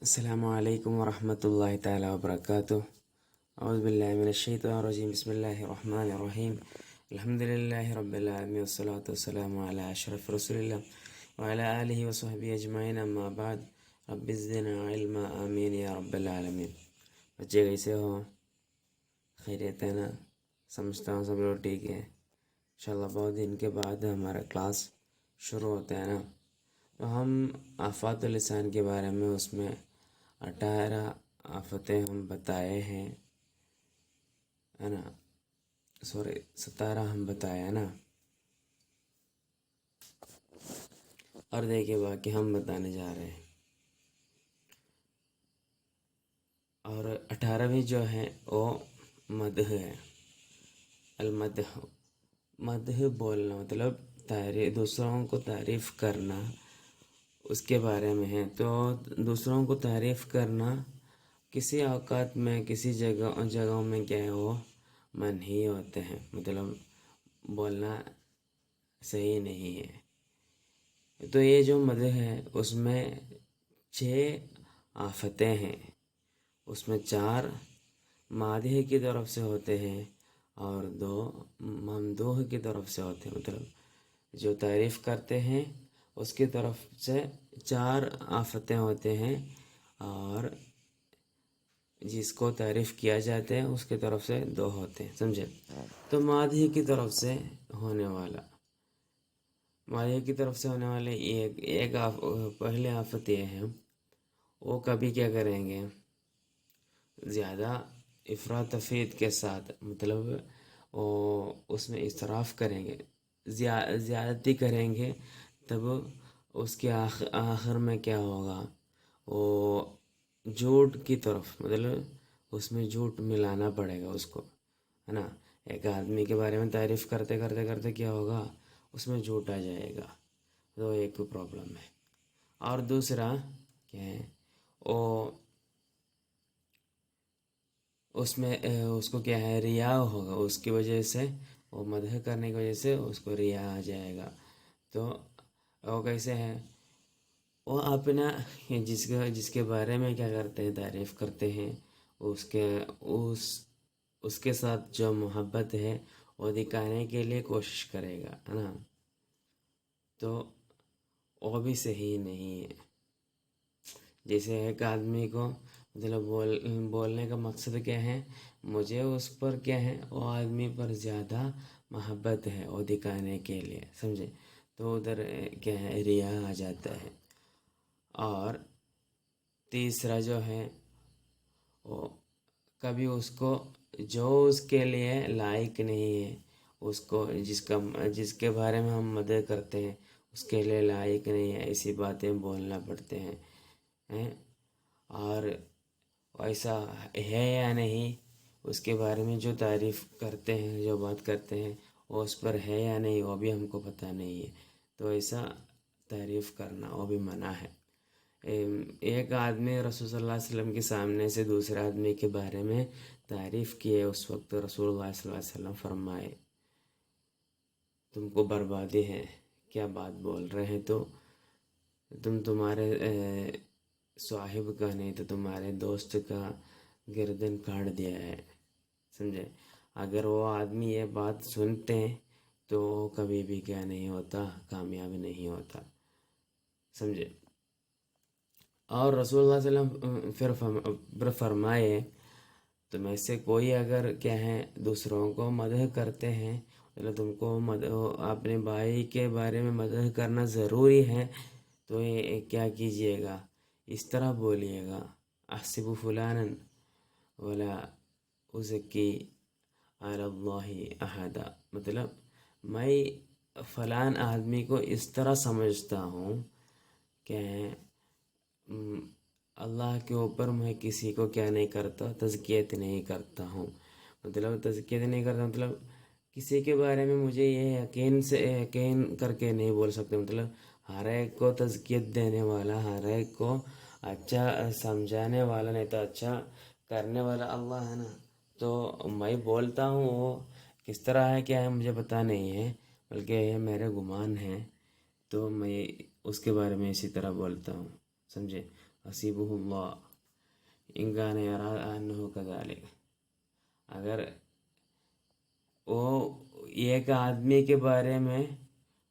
السلام علیکم ورحمۃ اللہ تعالیٰ وبرکاتہ۔ اعوذ باللہ من الشیطان الرجیم، بسم اللہ الرحمن الرحیم، الحمد للہ رب العالمین والصلاة والسلام علی اشرف رسول اللہ وعلی آلہ وصحبہ اجمعین، اما بعد، رب زدنا علما، آمین یا رب العالمین۔ بچے کیسے ہو؟ خیریت ہے نا؟ سمجھتا ہوں سب لوگ ٹھیک ہے انشاءاللہ۔ بہت دن کے بعد ہمارا کلاس شروع ہوتا ہے نا، تو ہم آفات اللسان کے بارے میں اس میں 18 آفتیں ہم بتائے ہیں، ہے نا؟ 17 ہم بتائے ہیں نا، اور دیکھیں باقی ہم بتانے جا رہے ہیں۔ اور 18ویں جو ہے وہ مدح ہے۔ المدح، مدح بولنا مطلب دوسروں کو تعریف کرنا، اس کے بارے میں ہے۔ تو دوسروں کو تعریف کرنا کسی اوقات میں کسی جگہوں میں کیا ہے وہ منہی ہوتے ہیں، مطلب بولنا صحیح نہیں ہے۔ تو یہ جو مدح ہے اس میں 6 آفتیں ہیں، اس میں 4 مادح کی طرف سے ہوتے ہیں اور 2 ممدوح کی طرف سے ہوتے ہیں، مطلب جو تعریف کرتے ہیں اس کی طرف سے 4 آفتیں ہوتے ہیں، اور جس کو تعریف کیا جاتا ہے اس کی طرف سے 2 ہوتے ہیں، سمجھے؟ تو مادح کی طرف سے ہونے والا، مادح کی طرف سے ہونے والے پہلے آفت یہ ہے، وہ کبھی کیا کریں گے، زیادہ افراط تفریط کے ساتھ، مطلب وہ اس میں اسراف کریں گے، زیادتی کریں گے، تب اس کے آخر میں کیا ہوگا، وہ جھوٹ کی طرف، مطلب اس میں جھوٹ ملانا پڑے گا اس کو، ہے نا؟ ایک آدمی کے بارے میں تعریف کرتے کرتے کرتے کیا ہوگا، اس میں جھوٹ آ جائے گا، تو ایک پرابلم ہے۔ اور دوسرا کیا ہے، وہ اس میں اس کو کیا ہے، ریا ہوگا، اس کی وجہ سے وہ مدح کرنے کی وجہ سے اس کو ریا آ جائے گا۔ تو وہ کیسے ہے، وہ اپنا جس کے بارے میں کیا کرتے ہیں، تعریف کرتے ہیں، اس کے ساتھ جو محبت ہے وہ دکھانے کے لیے کوشش کرے گا، ہے نا؟ تو وہ بھی صحیح نہیں ہے۔ جیسے ایک آدمی کو مطلب بولنے کا مقصد کیا ہے، مجھے اس پر کیا ہے، وہ آدمی پر زیادہ محبت ہے، وہ دکھانے کے لیے، سمجھے؟ تو ادھر کیا ہے، ریا آ جاتا ہے۔ اور تیسرا جو ہے، وہ کبھی اس کو جو اس کے لیے لائق نہیں ہے، اس کو جس کے بارے میں ہم مدح کرتے ہیں اس کے لیے لائق نہیں ہے، ایسی باتیں بولنا پڑتے ہیں، اور ایسا ہے یا نہیں، اس کے بارے میں جو تعریف کرتے ہیں، جو بات کرتے ہیں، وہ اس پر ہے یا نہیں وہ بھی ہم کو پتہ نہیں ہے، تو ایسا تعریف کرنا وہ بھی منع ہے۔ ایک آدمی رسول صلی اللہ علیہ وسلم کے سامنے سے دوسرے آدمی کے بارے میں تعریف کیے، اس وقت رسول اللہ صلی اللہ علیہ وسلم فرمائے، تم کو بربادی ہے، کیا بات بول رہے ہیں، تو تمہارے صاحب کا نہیں تو تمہارے دوست کا گردن کاٹ دیا ہے، سمجھے؟ اگر وہ آدمی یہ بات سنتے ہیں تو کبھی بھی کیا نہیں ہوتا، کامیاب نہیں ہوتا، سمجھے؟ اور رسول اللہ صلی اللہ علیہ وسلم پھر فرمائے، تو میں سے کوئی اگر کیا ہے دوسروں کو مدح کرتے ہیں، مطلب تم کو اپنے بھائی کے بارے میں مدح کرنا ضروری ہے، تو یہ کیا کیجئے گا، اس طرح بولیے گا، احسب فلانا ولا ازکی علی اللہ احدا، مطلب میں فلان آدمی کو اس طرح سمجھتا ہوں کہ اللہ کے اوپر میں کسی کو کیا نہیں کرتا، تزکیت نہیں کرتا ہوں، مطلب تزکیت نہیں کرتا، مطلب کسی کے بارے میں مجھے یہ یقین کر کے نہیں بول سکتے، مطلب ہر ایک کو تزکیت دینے والا، ہر ایک کو اچھا سمجھانے والا، نہیں تو اچھا کرنے والا اللہ ہے نا۔ تو میں بولتا ہوں وہ کس طرح ہے کیا ہے مجھے پتہ نہیں ہے، بلکہ یہ میرے گمان ہے، تو میں اس کے بارے میں اسی طرح بولتا ہوں، سمجھے؟ حسیبہ اللہ ان کان یری انہ کذالک. اگر وہ ایک آدمی کے بارے میں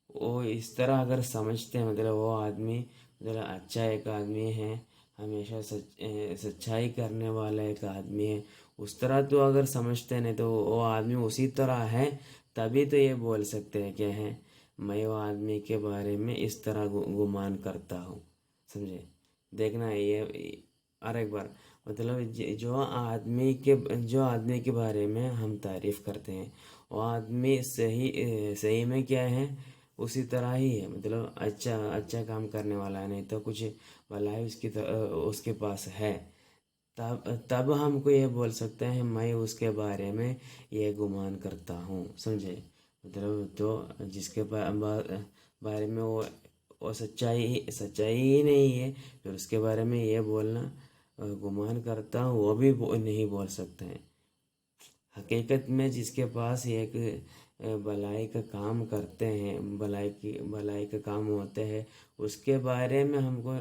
وہ اس طرح اگر سمجھتے ہیں، مطلب وہ آدمی مطلب اچھا ایک آدمی ہے، ہمیشہ سچائی کرنے والا ایک آدمی ہے، اس طرح تو اگر سمجھتے نہیں تو وہ آدمی اسی طرح ہے، تبھی تو یہ بول سکتے ہیں کہ ہیں میں وہ آدمی کے بارے میں اس طرح گمان کرتا ہوں. سمجھے؟ دیکھنا یہ اور ایک بار مطلب جو آدمی کے بارے میں ہم تعریف کرتے ہیں وہ آدمی صحیح میں کیا ہے، اسی طرح ہی ہے، مطلب اچھا کام کرنے والا نہیں تو کچھ بھلائی اس کے پاس ہے، تب ہم کو یہ بول سکتے ہیں میں اس کے بارے میں یہ گمان کرتا ہوں. سمجھے؟ مطلب تو جس کے بارے میں وہ سچائی ہی نہیں ہے، پھر اس کے بارے میں یہ بولنا گمان کرتا ہوں وہ بھی نہیں بول سکتے ہیں. حقیقت میں جس کے پاس ایک بھلائی کا کام کرتے ہیں، بھلائی کا کام ہوتے ہیں، اس کے بارے میں ہم کو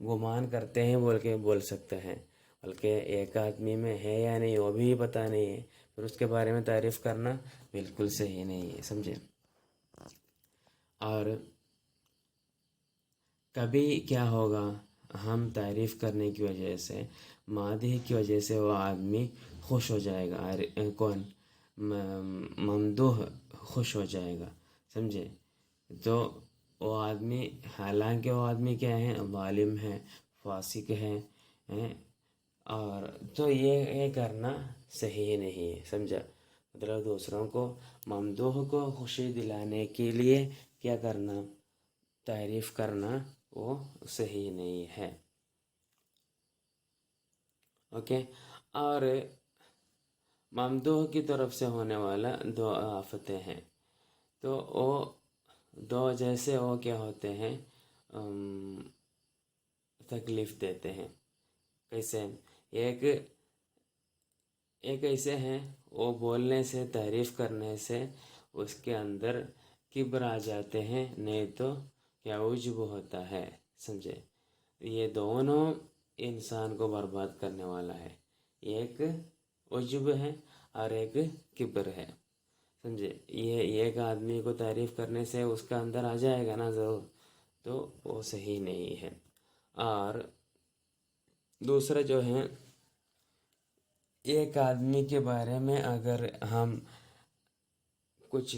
گمان کرتے ہیں بول کے بول سکتے ہیں. بلکہ ایک آدمی میں ہے یا نہیں وہ بھی پتہ نہیں ہے، پھر اس کے بارے میں تعریف کرنا بالکل صحیح نہیں ہے. سمجھے؟ اور کبھی کیا ہوگا، ہم تعریف کرنے کی وجہ سے، مادح کی وجہ سے وہ آدمی خوش ہو جائے گا. کون؟ ممدوح خوش ہو جائے گا. سمجھے؟ تو وہ آدمی، حالانکہ وہ آدمی کیا ہے، ظالم ہے، فاسق ہے، اور تو یہ کرنا صحیح نہیں ہے. سمجھا؟ مطلب دوسروں کو، ممدوح کو خوشی دلانے کے لیے کیا کرنا، تعریف کرنا وہ صحیح نہیں ہے. اوکے. اور ممدوح کی طرف سے ہونے والا دو آفتیں ہیں، تو وہ دو جیسے وہ کیا ہوتے ہیں، تکلیف دیتے ہیں. کیسے؟ ایک ایسے ہیں وہ بولنے سے، تعریف کرنے سے اس کے اندر کبر آ جاتے ہیں، نہیں تو کیا عجب ہوتا ہے. سمجھے؟ یہ دونوں انسان کو برباد کرنے والا ہے. ایک عجب ہے اور ایک کبر ہے. سمجھے؟ یہ ایک آدمی کو تعریف کرنے سے اس کا اندر آ جائے گا نا ضرور، تو وہ صحیح نہیں ہے. اور دوسرا جو ہے، ایک آدمی کے بارے میں اگر ہم کچھ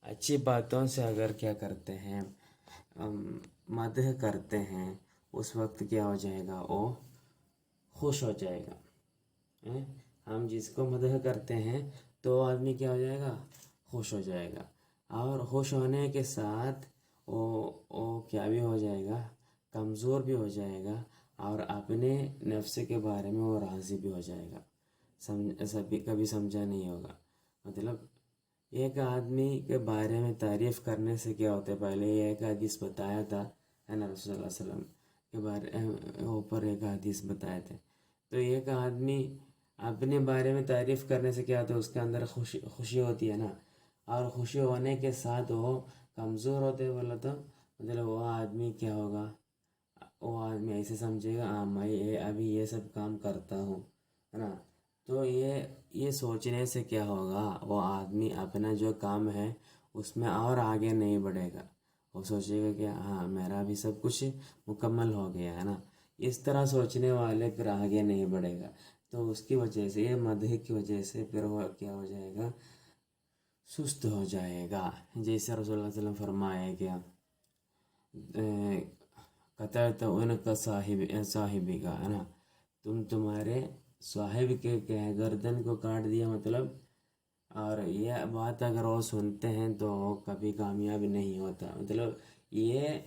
اچھی باتوں سے اگر کیا کرتے ہیں، مدح کرتے ہیں، اس وقت کیا ہو جائے گا، وہ خوش ہو جائے گا. ہم جس کو مدح کرتے ہیں تو وہ آدمی کیا ہو جائے گا، خوش ہو جائے گا. اور خوش ہونے کے ساتھ وہ کیا بھی ہو جائے گا، کمزور بھی ہو جائے گا، اور اپنے نفس کے بارے میں وہ راضی بھی ہو جائے گا. کبھی سمجھا نہیں ہوگا. مطلب ایک آدمی کے بارے میں تعریف کرنے سے کیا ہوتا ہے، پہلے ایک حدیث بتایا تھا، ہے نا، رسول اللہ صلی اللہ علیہ وسلم کے بارے اوپر ایک حدیث بتائے تھے. تو ایک آدمی اپنے بارے میں تعریف کرنے سے کیا ہوتا ہے، اس کے اندر خوشی ہوتی ہے نا، اور خوشی ہونے کے ساتھ وہ کمزور ہوتے بولا تو مطلب وہ آدمی کیا ہوگا، وہ آدمی ایسے سمجھے گا میں ابھی یہ سب کام کرتا ہوں، ہے نا. تو یہ سوچنے سے کیا ہوگا، وہ آدمی اپنا جو کام ہے اس میں اور آگے نہیں بڑھے گا. وہ سوچے گا کہ ہاں میرا بھی سب کچھ مکمل ہو گیا ہے نا. اس طرح سوچنے والے پھر آگے نہیں بڑھے گا. تو اس کی وجہ سے، یہ مدح کی وجہ سے پھر وہ کیا ہو جائے گا، سست ہو جائے گا. جیسے رسول اللہ صلی اللہ علیہ وسلم فرمایا کہ قطعت عنق صاحبی کا، ہے نا، تمہارے صاحب کے گردن کو کاٹ دیا. مطلب اور یہ بات اگر وہ سنتے ہیں تو وہ کبھی کامیاب نہیں ہوتا. مطلب یہ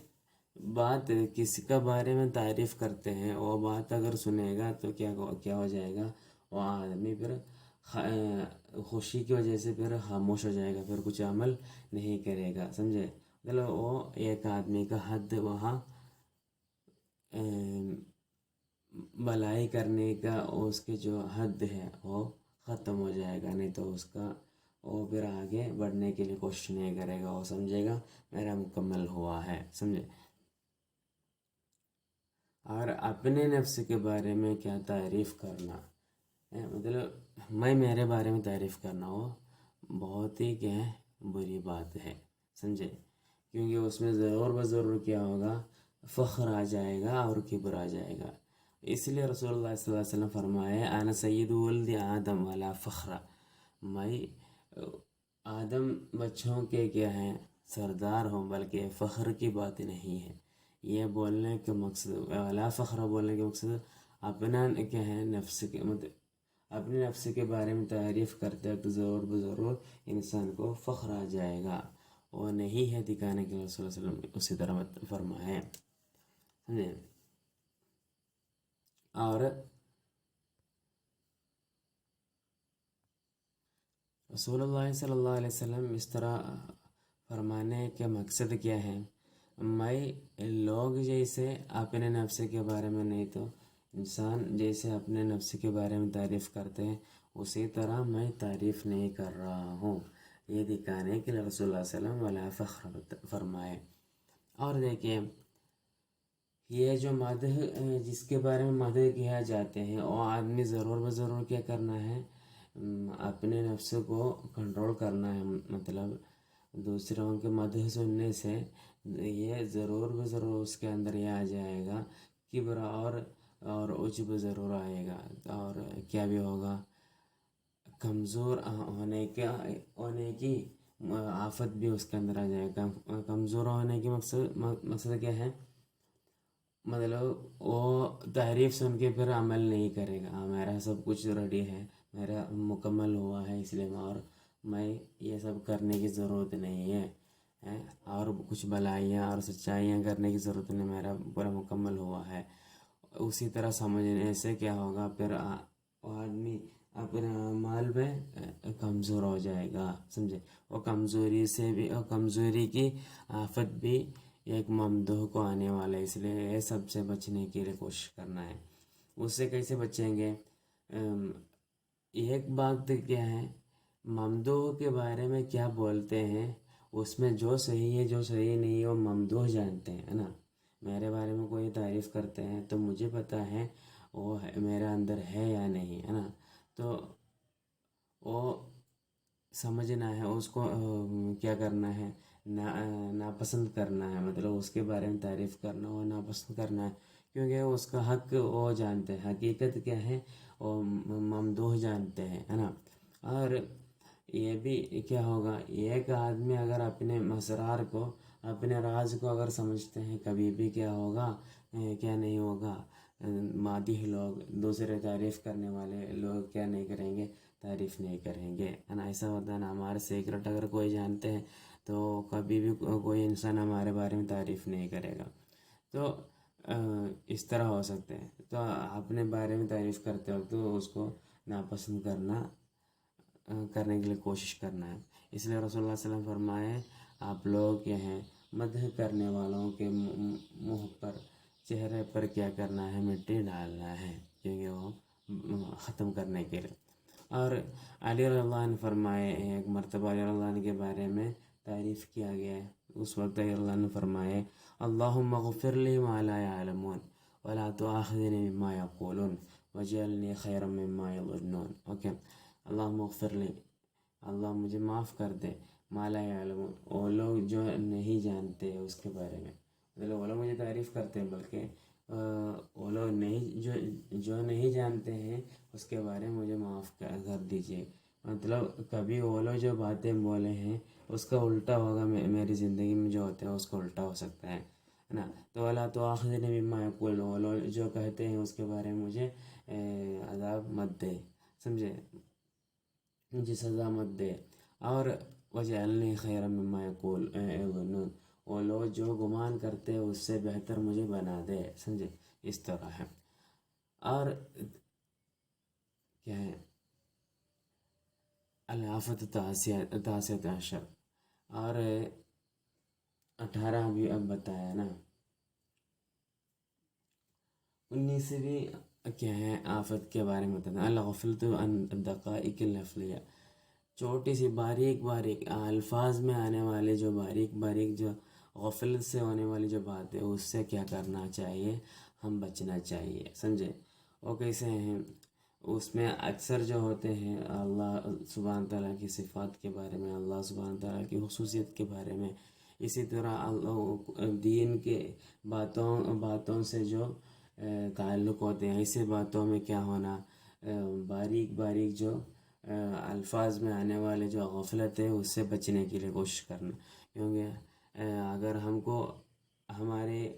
بات کسی کا بارے میں تعریف کرتے ہیں، وہ بات اگر سنے گا تو کیا ہو جائے گا، وہ آدمی پھر خوشی کی وجہ سے پھر خاموش ہو جائے گا، پھر کچھ عمل نہیں کرے گا. سمجھے؟ مطلب وہ ایک آدمی کا حد وہاں بھلائی کرنے کا اس کی جو حد ہے وہ ختم ہو جائے گا. نہیں تو اس کا وہ پھر آگے بڑھنے کے لیے کوشش نہیں کرے گا. وہ سمجھے گا میرا مکمل ہوا ہے. سمجھے؟ اور اپنے نفس کے بارے میں کیا تعریف کرنا مطلب میں میرے بارے میں تعریف کرنا وہ بہت ہی کیا ہے بری بات ہے، سمجھے؟ کیونکہ اس میں ضرور بضرور کیا ہوگا، فخر آ جائے گا اور کبر آ جائے گا۔ اس لیے رسول اللہ صلی اللہ علیہ وسلم فرمائے انا سید ولد آدم ولا فخر، میں آدم بچوں کے کیا ہیں سردار ہوں، بلکہ فخر کی بات نہیں ہے۔ یہ بولنے کے مقصد ولا فخر بولنے کے مقصد اپنا کیا ہے نفس کے مطلب اپنے نفس کے بارے میں تعریف کرتے وقت ضرور بضرور انسان کو فخر آ جائے گا، وہ نہیں ہے دکھانے کے لیے رسول اللہ صلی اللہ علیہ وسلم اسی طرح فرمائے، سمجھے؟ اور رسول اللہ صلی اللہ علیہ وسلم اس طرح فرمانے کے مقصد کیا ہے؟ میں لوگ جیسے اپنے نفس کے بارے میں نہیں تو انسان جیسے اپنے نفس کے بارے میں تعریف کرتے ہیں اسی طرح میں تعریف نہیں کر رہا ہوں، یہ دکھانے کے لیے رسول اللہ صلی اللہ علیہ وسلم ولا فخر فرمائے۔ اور دیکھیے یہ جو مدح جس کے بارے میں مدح کیا جاتے ہیں وہ آدمی ضرور بضرور کیا کرنا ہے، اپنے نفس کو کنٹرول کرنا ہے، مطلب دوسروں کے مدح سننے سے یہ ضرور بضرور اس کے اندر یہ آ جائے گا کبر اور عجب ضرور آئے گا، اور کیا بھی ہوگا کمزور ہونے کی آفت بھی اس کے اندر آ جائے گا۔ کمزور ہونے کی مقصد کیا ہے؟ مطلب وہ تعریف سن کے پھر عمل نہیں کرے گا، میرا سب کچھ ریڈی ہے، میرا مکمل ہوا ہے، اس لیے میں یہ سب کرنے کی ضرورت نہیں ہے، اور کچھ بلائیاں اور سچائیاں کرنے کی ضرورت نہیں، میرا پورا مکمل ہوا ہے۔ اسی طرح سمجھنے سے کیا ہوگا پھر وہ آدمی اپنے اعمال میں کمزور ہو جائے گا، سمجھے؟ وہ کمزوری سے بھی کمزوری کی آفت بھی ایک ممدوح کو آنے والا ہے، اس لیے یہ سب سے بچنے کے لیے کوشش کرنا ہے۔ اس سے کیسے بچیں گے؟ ایک بات کیا ہے، ممدوح کے بارے میں کیا بولتے ہیں اس میں جو صحیح ہے جو صحیح نہیں ہے وہ ممدوح جانتے ہیں، ہے نا؟ میرے بارے میں کوئی تعریف کرتے ہیں تو مجھے پتہ ہے وہ میرے اندر ہے یا نہیں، ہے نا؟ تو وہ سمجھنا ہے اس کو کیا کرنا ہے، ناپسند کرنا ہے، مطلب اس کے بارے میں تعریف کرنا وہ ناپسند کرنا ہے، کیونکہ اس کا حق وہ جانتے ہیں، حقیقت کیا ہے وہ ممدوح جانتے ہیں، ہے نا؟ اور یہ بھی کیا ہوگا، ایک آدمی اگر اپنے اسرار کو اپنے راز کو اگر سمجھتے ہیں کبھی بھی کیا ہوگا کیا نہیں ہوگا، مادح لوگ دوسرے تعریف کرنے والے لوگ کیا نہیں کریں گے، تعریف نہیں کریں گے، ہے نا؟ ایسا ہوتا ہے نا، ہمارے سیکرٹ اگر کوئی جانتے ہیں تو کبھی بھی کوئی انسان ہمارے بارے میں تعریف نہیں کرے گا، تو اس طرح ہو سکتے ہیں۔ تو اپنے بارے میں تعریف کرتے وقت تو اس کو ناپسند کرنے کے لیے کوشش کرنا ہے۔ اس لیے رسول اللہ صلی اللہ علیہ وسلم فرمائے آپ لوگ کیا ہیں مدح کرنے والوں کے منہ پر چہرے پر کیا کرنا ہے، مٹی ڈالنا ہے، کیونکہ وہ ختم کرنے کے لیے۔ اور علی رضی اللہ عنہ فرمائے، ایک مرتبہ علی رضی اللہ عنہ کے بارے میں تعریف کیا گیا ہے، اس وقت علی رضی اللہ عنہ فرمائے اللہم اغفر لی ما لا یعلمون ولا تؤاخذنی مما یقولون واجعلنی خیرا مما یظنون۔ اوکے، اللہم اغفر لی، اللہ مجھے معاف کر دے، ما لا یعلمون، وہ لوگ جو نہیں جانتے اس کے بارے میں، مطلب وہ لوگ مجھے تعریف کرتے ہیں بلکہ وہ لوگ نہیں جو نہیں جانتے ہیں اس کے بارے میں مجھے معاف کر دیجیے، مطلب کبھی وہ لوگ جو باتیں بولے ہیں اس کا الٹا ہوگا، میری زندگی میں جو ہوتا ہے اس کا الٹا ہو سکتا ہے نا؟ تو ولا تؤاخذنی بما یقولون، وہ لوگ جو کہتے ہیں اس کے بارے میں مجھے عذاب مت دے، سمجھے؟ مجھے سزا مت دے، اور وجعلنی خیرا مما یظنون، وہ لوگ جو گمان کرتے اس سے بہتر مجھے بنا دے، سمجھے؟ اس طرح ہے۔ اور کیا ہے الآفت تاسعۃ عشر، اور 18 بھی اب بتایا نا، 19ویں کیا ہے آفت کے بارے میں بتانا، الغفلۃ عن دقائق الافلیہ، چھوٹی سی باریک الفاظ میں آنے والے جو باریک جو غفلت سے ہونے والی جو بات ہے اس سے کیا کرنا چاہیے، ہم بچنا چاہیے، سمجھے؟ وہ کیسے ہیں؟ اس میں اکثر جو ہوتے ہیں اللہ سبحانہ تعالیٰ کی صفات کے بارے میں، اللہ سبحانہ تعالیٰ کی خصوصیت کے بارے میں، اسی طرح دین کے باتوں سے جو تعلق ہوتے ہیں، ایسے باتوں میں کیا ہونا، باریک باریک جو الفاظ میں آنے والے جو غفلت ہے اس سے بچنے کے لیے کوشش کرنا، کیونکہ اگر ہم کو ہمارے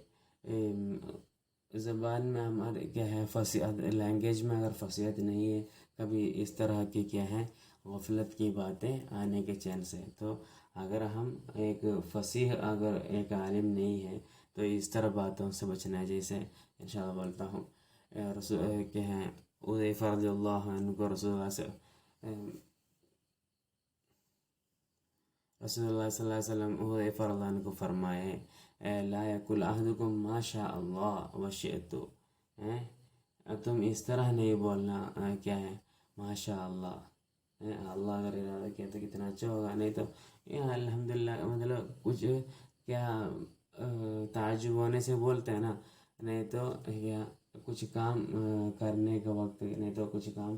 زبان میں ہمارے کیا ہے فصیحت، لینگویج میں اگر فصیحت نہیں ہے، کبھی اس طرح کی کیا ہے غفلت کی باتیں آنے کے چانس ہے، تو اگر ہم ایک فصیح اگر ایک عالم نہیں ہے تو اس طرح باتوں سے بچنا ہے، جیسے انشاءاللہ بولتا ہوں رسول کیا ہے حذیفہ رضی اللہ عنہ کو رسول اللہ سے رسول اللہ صلی اللہ علیہ وسلم حذیفہ رضی اللہ عنہ کو فرمائے لا یقل احدکم ما شاء اللہ وشئت، تم اس طرح نہیں بولنا کیا ہے ماشاء اللہ، اللہ اگر ارادہ کیا تو کتنا اچھا ہوگا، نہیں تو الحمدللہ مطلب کچھ کیا تعجب ہونے سے بولتے ہیں نا، نہیں تو کیا کچھ کام کرنے کا وقت، نہیں تو کچھ کام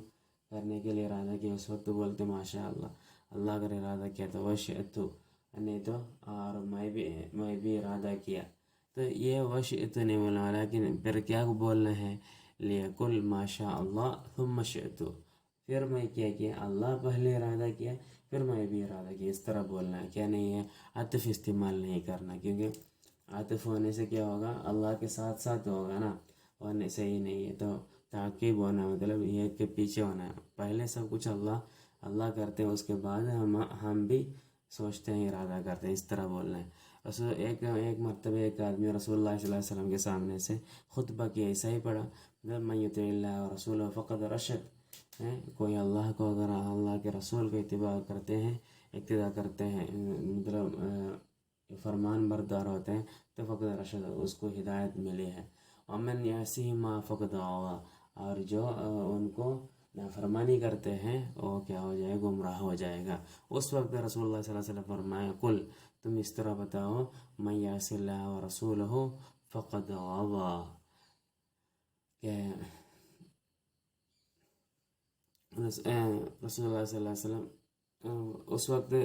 کرنے کے لیے ارادہ کیا اس وقت بولتے ماشاء اللہ، اللہ اگر ارادہ کیا تو وشئت، نہیں تو اور میں بھی ارادہ کیا، تو یہ وشئت نہیں بولنا، لیکن پھر کیا بولنا ہے لیکل ما شاء اللہ ثم شئت، پھر میں کیا اللہ پہلے ارادہ کیا پھر میں بھی ارادہ کیا، اس طرح بولنا ہے، کیا نہیں ہے عطف استعمال نہیں کرنا، کیونکہ عطف ہونے سے کیا ہوگا اللہ کے ساتھ ساتھ ہوگا نا، ہونے سے ہی نہیں ہے، تو تعقیب ہونا مطلب یہ کہ پیچھے ہونا ہے، پہلے سب کچھ اللہ کرتے ہیں، اس کے بعد ہم بھی سوچتے ہیں ارادہ کرتے ہیں، اس طرح بولنا ہے۔ ایک مرتبہ ایک آدمی رسول اللہ صلی اللہ علیہ وسلم کے سامنے سے خطبہ کی ایسا ہی پڑھا، من یطع اللہ ورسولہ فقد رشد، کوئی اللہ کو اگر اللہ کے رسول کو اقتداء کرتے ہیں مطلب فرمان بردار ہوتے ہیں تو فقد رشد، اس کو ہدایت ملی ہے، ومن یعصہما فقد غوی، اور جو ان کو نافرمانی کرتے ہیں وہ کیا ہو جائے گمراہ ہو جائے گا۔ اس وقت رسول اللہ صلی اللہ علیہ وسلم فرمایا قل، تم اس طرح بتاؤ من یعص اللہ ورسولہ فقد غوی، کہ رسول اللہ صلی اللہ علیہ وسلم اس وقت رسول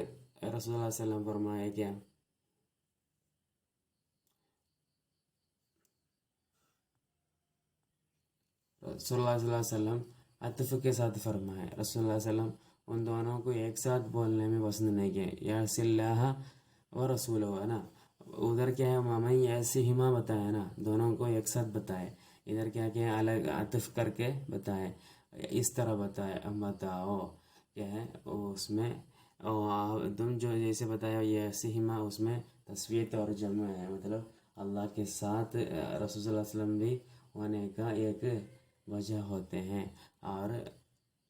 اللہ صلی اللہ علیہ وسلم فرمایا کیا رسول اللہ صلی اللہ علیہ وسلم عطف کے ساتھ فرمایا، رسول اللہ صلی اللہ علیہ وسلم ان دونوں کو ایک ساتھ بولنے میں پسند نہیں کیا، یعص اللہ و رسولہ ہے نا، ادھر کیا ہے من یعصہما بتایا نا، دونوں کو ایک ساتھ بتائے، ادھر کیا الگ عطف کر کے بتائے، اس طرح بتاؤ کیا ہے اس میں تم جو جیسے بتایا یعصہما، اس میں تثبیت اور جمع ہے، مطلب اللہ کے ساتھ رسول صلی اللہ علیہ وسلم بھی ہونے کا ایک وجہ ہوتے ہیں، اور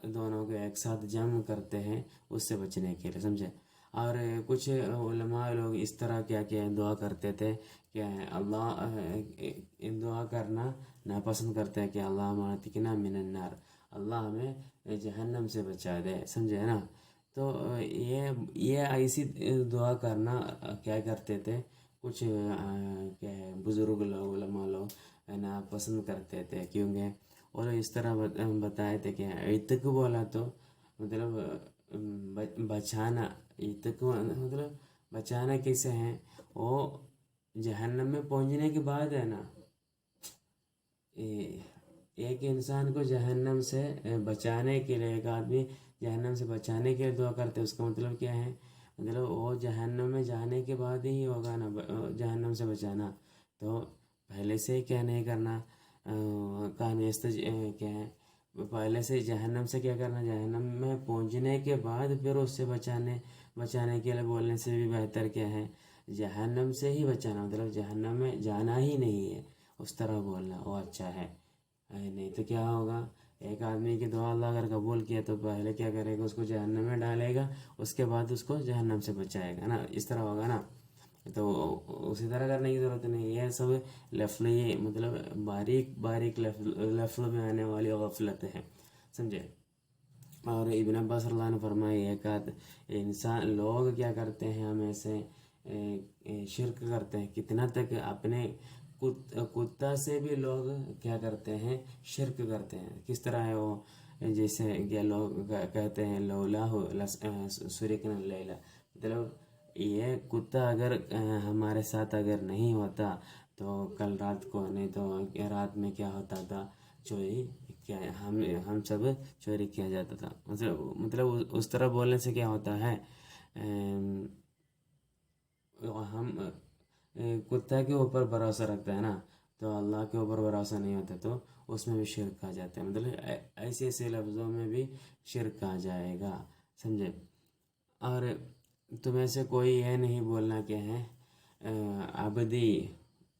دونوں کو ایک ساتھ جمع کرتے ہیں اس سے بچنے کے لیے، سمجھے؟ اور کچھ علماء لوگ اس طرح کیا دعا کرتے تھے کہ اللہ دعا کرنا ناپسند کرتے ہیں کہ اللہ معتقنا من النار، اللہ ہمیں جہنم سے بچا دے، سمجھے نا؟ تو یہ ایسی دعا کرنا کیا کرتے تھے کچھ کیا ہے بزرگ لوگ علماء لوگ نا پسند کرتے تھے، کیونکہ وہ لوگ اس طرح بتائے تھے کہ عتق بولا تو مطلب بچانا، عتق مطلب بچانا کیسے ہیں، وہ جہنم میں پہنچنے کے بعد ہے نا، ایک انسان کو جہنم سے بچانے کے لیے، ایک آدمی جہنم سے بچانے کے لیے دعا کرتے، اس کا مطلب کیا ہے، مطلب وہ جہنم میں جانے کے بعد ہی ہوگا نا جہنم سے بچانا، تو پہلے سے ہی کیا نہیں کرنا، کیا ہے پہلے سے جہنم سے کیا کرنا، جہنم میں پہنچنے کے بعد پھر اس سے بچانے کے لیے بولنے سے بھی بہتر کیا ہے جہنم سے ہی بچانا، مطلب جہنم میں جانا ہی نہیں ہے، اس طرح بولنا وہ اچھا ہے، نہیں تو کیا ہوگا ایک آدمی کی دعا اللہ اگر قبول کیا تو پہلے کیا کرے گا، اس کو جہنم میں ڈالے گا، اس کے بعد اس کو جہنم سے بچائے گا نا، اس طرح ہوگا نا، تو اسی طرح کرنے کی ضرورت نہیں، یہ سب لفظی مطلب باریک لفظ میں آنے والی غفلت ہے، سمجھے؟ اور ابن عباس رضی اللہ عنہ فرمائے ایک انسان لوگ کیا کرتے ہیں ہمیں سے شرک کرتے ہیں، کتنا تک اپنے کتا سے بھی لوگ کیا کرتے ہیں، شرک کرتے ہیں. کس طرح ہے وہ، جیسے کہ لوگ کہتے ہیں لولا ہو سرکن اللیلہ، مطلب یہ کتا اگر ہمارے ساتھ اگر نہیں ہوتا تو کل رات کو، نہیں تو رات میں کیا ہوتا تھا، چوری کیا ہم سب چوری کیا جاتا تھا. مطلب اس طرح بولنے سے کیا ہوتا ہے، ہم کتا کے اوپر بھروسہ رکھتا ہے نا، تو اللہ کے اوپر بھروسہ نہیں ہوتا تو اس میں بھی شرک آ جاتا ہے. مطلب ایسے ایسے لفظوں میں بھی شرک آ جائے گا، سمجھے. اور تمہیں سے کوئی یہ نہیں بولنا کہ ہے عبدی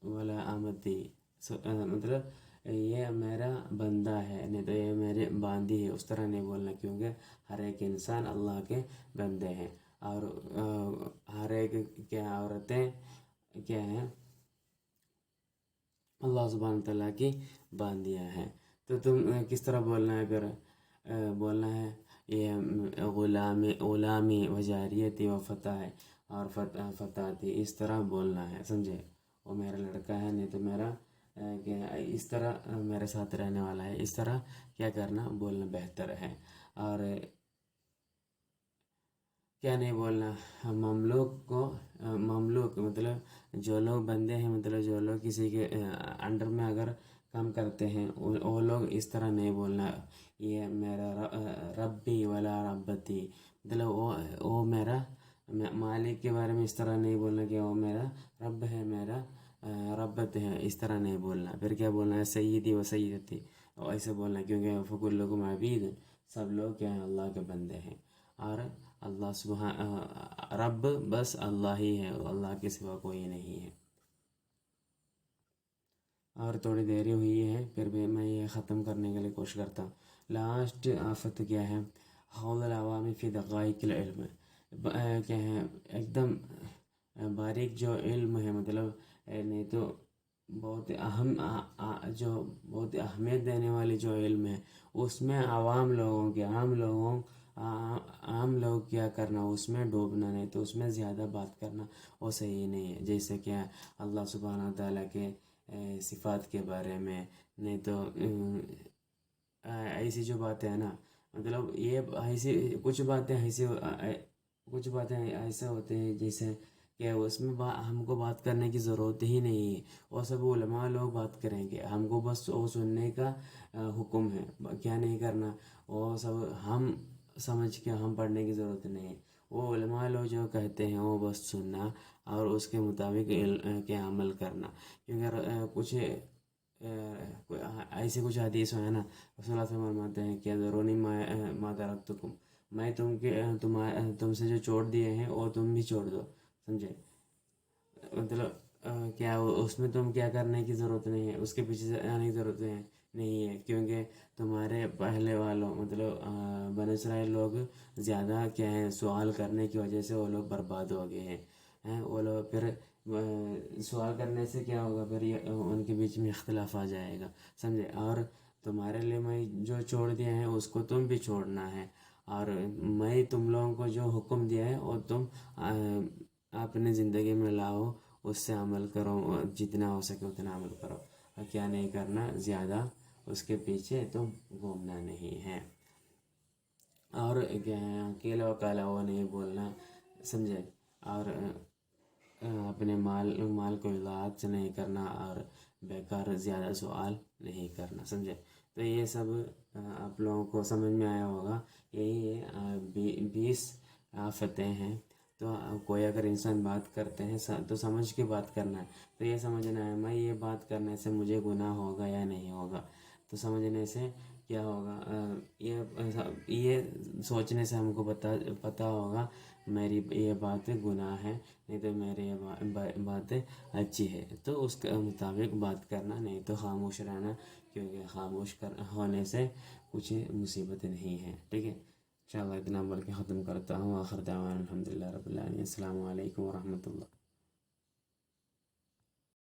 ولا امتی، مطلب یہ میرا بندہ ہے، نہیں تو یہ میرے باندی ہے، اس طرح نہیں بولنا، کیونکہ ہر ایک انسان اللہ کے بندے ہیں. اور ہر ایک کیا عورتیں کیا ہیں، اللہ سبحانہ تعالیٰ کی باندیاں ہیں. تو تم کس طرح بولنا ہے پھر، بولنا ہے یہ غلامی و جاریتی و فتح ہے، اور فتح تھی، اس طرح بولنا ہے، سمجھے. وہ میرا لڑکا ہے، نہیں تو میرا اس طرح میرے ساتھ رہنے والا ہے، اس طرح کیا کرنا، بولنا بہتر ہے. اور کیا نہیں بولنا، مملوک مطلب جو لوگ بندے ہیں، مطلب جو لوگ کسی کے انڈر میں اگر کام کرتے ہیں، وہ لوگ اس طرح نہیں بولنا یہ میرا ربی ولا ربتی، مطلب وہ میرا مالک کے بارے میں اس طرح نہیں بولنا کہ وہ میرا رب ہے، میرا ربت ہے، اس طرح نہیں بولنا. پھر کیا بولنا ہے، سیدی و سیدتی، ایسے بولنا، کیونکہ فکلکم عبید، سب لوگ کیا ہیں، اللہ کے بندے ہیں. اور اللہ رب بس اللہ ہی ہے، اللہ کے سوا کوئی نہیں ہے. اور تھوڑی دیر ہی ہوئی ہے، پھر بھی میں یہ ختم کرنے کے لیے کوشش کرتا ہوں. لاسٹ آفت کیا ہے، حول العوامی فی دقائق العلم، کیا ہے، ایک دم باریک جو علم ہے، مطلب نہیں تو بہت اہم جو بہت اہمیت دینے والی جو علم ہے، اس میں عام لوگ کیا کرنا، اس میں ڈوبنا نہیں، تو اس میں زیادہ بات کرنا وہ صحیح نہیں ہے. جیسے کہ اللہ سبحانہ تعالیٰ کے صفات کے بارے میں، نہیں تو ایسی جو باتیں ہیں نا، مطلب یہ ایسی کچھ باتیں ایسا ہوتے ہیں جیسے کہ اس میں ہم کو بات کرنے کی ضرورت ہی نہیں ہے، وہ سب علماء لوگ بات کریں گے، ہم کو بس وہ سننے کا حکم ہے، کیا نہیں کرنا، وہ سب ہم سمجھ کے ہم پڑھنے کی ضرورت نہیں ہے. وہ علماء لوگ جو کہتے ہیں وہ بس سننا اور اس کے مطابق کے عمل کرنا. کیونکہ کچھ ایسے کچھ حدیث ہیں نا، رسول اللہ صلی اللہ علیہ وسلم فرماتے ہیں کہ ضرونی ما ترکتکم، میں تم سے جو چھوڑ دیے ہیں وہ تم بھی چھوڑ دو، سمجھے. مطلب کیا اس میں تم کیا کرنے کی ضرورت نہیں ہے، اس کے پیچھے سے آنے کی ضرورت نہیں ہے، کیونکہ تمہارے پہلے والوں مطلب بنی اسرائیل لوگ زیادہ کیا ہے، سوال کرنے کی وجہ سے وہ لوگ برباد ہو گئے ہیں. وہ لوگ پھر سوال کرنے سے کیا ہوگا، پھر ان کے بیچ میں اختلاف آ جائے گا، سمجھے. اور تمہارے لیے میں جو چھوڑ دیا ہے اس کو تم بھی چھوڑنا ہے، اور میں تم لوگوں کو جو حکم دیا ہے وہ تم اپنے زندگی میں لاؤ، اس سے عمل کرو، جتنا ہو سکے اتنا عمل کرو، اور کیا نہیں کرنا، زیادہ اس کے پیچھے تم گھومنا نہیں ہے. اور اکیلا وکالا وہ نہیں بولنا، سمجھے. اور اپنے مال کو اضاعت سے نہیں کرنا، اور بیکار زیادہ سوال نہیں کرنا، سمجھے. تو یہ سب آپ لوگوں کو سمجھ میں آیا ہوگا. یہی 20 آفتیں ہیں. تو کوئی اگر انسان بات کرتے ہیں تو سمجھ کے بات کرنا ہے. تو یہ سمجھنا ہے میں یہ بات کرنے سے مجھے گناہ ہوگا یا نہیں ہوگا. تو سمجھنے سے کیا ہوگا، یہ سوچنے سے ہم کو پتہ ہوگا میری یہ بات گناہ ہے، نہیں تو میری یہ بات اچھی ہے. تو اس کے مطابق بات کرنا، نہیں تو خاموش رہنا، کیونکہ خاموش ہونے سے کچھ مصیبت نہیں ہے. ٹھیک ہے، انشاءاللہ اتنا بول کے ختم کرتا ہوں. آخر دعوانا الحمدللہ رب العالمین. السلام علیکم ورحمۃ اللہ.